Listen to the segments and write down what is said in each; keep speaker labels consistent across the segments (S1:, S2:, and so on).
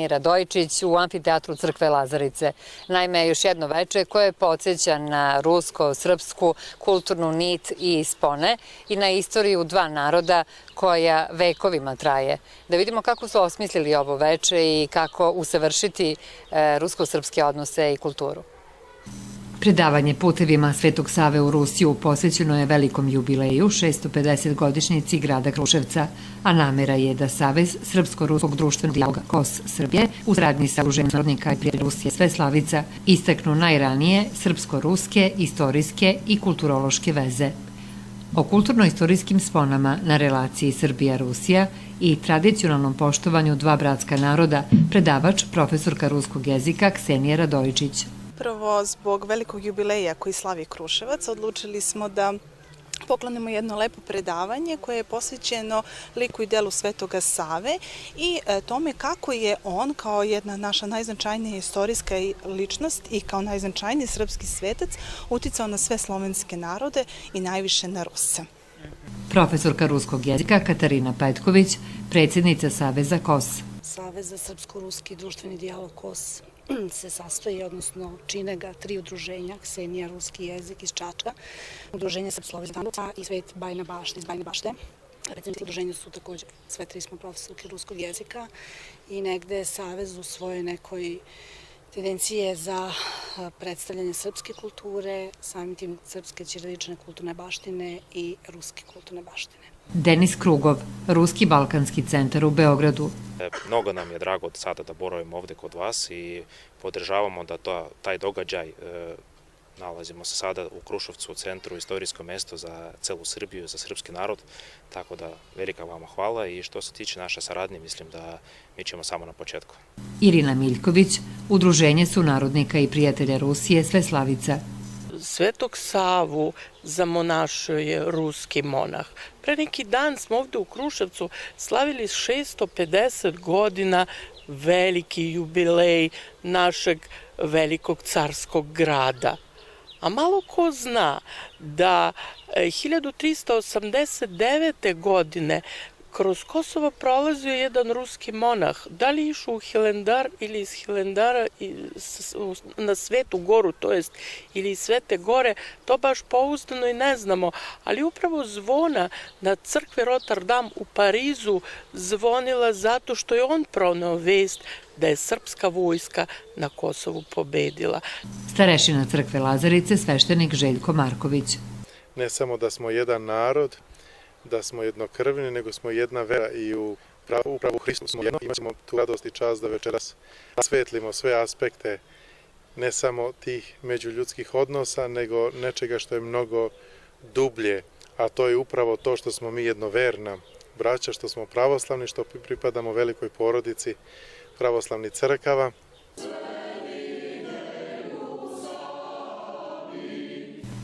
S1: Radojičić u amfiteatru Crkve Lazarice. Naime, još jedno veče koje podsjeća na rusko-srpsku kulturnu nit i spone i na istoriju dva naroda koja vekovima traje. Da vidimo kako su osmislili ovo veče i kako usavršiti rusko-srpske odnose i kulturu. Predavanje putevima Svetog Save u Rusiju posvećeno je velikom jubileju 650-godišnjici grada Kruševca, a namera je da Savez Srpsko-ruskog društvenog dijaloga KOS Srbije u saradnji sa Udruženjem narodnika i prijatelja Rusije Sveslavica istaknu najranije srpsko-ruske, istorijske i kulturološke veze. O kulturno-istorijskim sponama na relaciji Srbija-Rusija i tradicionalnom poštovanju dva bratska naroda predavač profesorka ruskog jezika Ksenija Radojičić.
S2: Prvo, zbog velikog jubileja koji slavi Kruševac, odlučili smo da poklonimo jedno lepo predavanje koje je posvećeno liku i delu Svetoga Save i tome kako je on kao jedna naša najznačajnija istorijska ličnost i kao najznačajniji srpski svetac uticao na sve slovenske narode i najviše na Ruse.
S1: Profesorka ruskog jezika Katarina Petković, predsjednica Saveza KOS.
S3: Savez za srpsko-ruski društveni dijalog KOS se sastoji, odnosno čine ga tri udruženja, Ksenija, ruski jezik iz Čačka, udruženje Srpsko-slovenaca i Svet Bajina Bašta iz Bajine Bašte. Predsjednici udruženja su također sve tri smo profesorke ruskog jezika i negde Savez u svojoj nekoj tendencije za predstavljanje srpske kulture, samim tim srpske ćirilične kulturne baštine i ruske kulturne baštine.
S1: Denis Krugov, Ruski balkanski centar u Beogradu.
S4: Mnogo nam je drago od sada da boravimo ovde kod vas i podržavamo da taj događaj, nalazimo se sada u Kruševcu, u centru, istorijsko mesto za celu Srbiju, za srpski narod, tako da velika vama hvala i što se tiče naše saradnje, mislim da mi ćemo samo na početku.
S1: Irina Miljković, Udruženje sunarodnika i prijatelja Rusije Sveslavica.
S5: Svetog Savu zamonašio je ruski monah. Pre neki dan smo ovde u Kruševcu slavili 650 godina veliki jubilej našeg velikog carskog grada. A malo ko zna da 1389. godine kroz Kosovo prolazio jedan ruski monah, da li išao u Hilendar ili iz Hilendara na Svetu Goru, to jest ili iz Svete Gore, to baš pouzdano i ne znamo, ali upravo zvona na crkvi Rotterdam u Parizu zvonila zato što je on proneo vest da je srpska vojska na Kosovu pobedila.
S1: Starešina crkve Lazarice, sveštenik Željko Marković.
S6: Ne samo da smo jedan narod, da smo jednokrvni, nego smo jedna vera i upravo u Hristu smo jedno. Imaćemo tu radost i čast da večeras rasvetlimo sve aspekte ne samo tih međuljudskih odnosa, nego nečega što je mnogo dublje, a to je upravo to što smo mi jednoverna braća, što smo pravoslavni, što pripadamo velikoj porodici pravoslavnih crkava.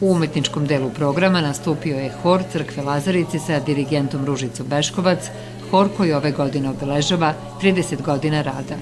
S1: U umetničkom delu programa nastupio je hor Crkve Lazarice sa dirigentom Ružicom Beškovac, hor koji ove godine obeležava 30 godina rada.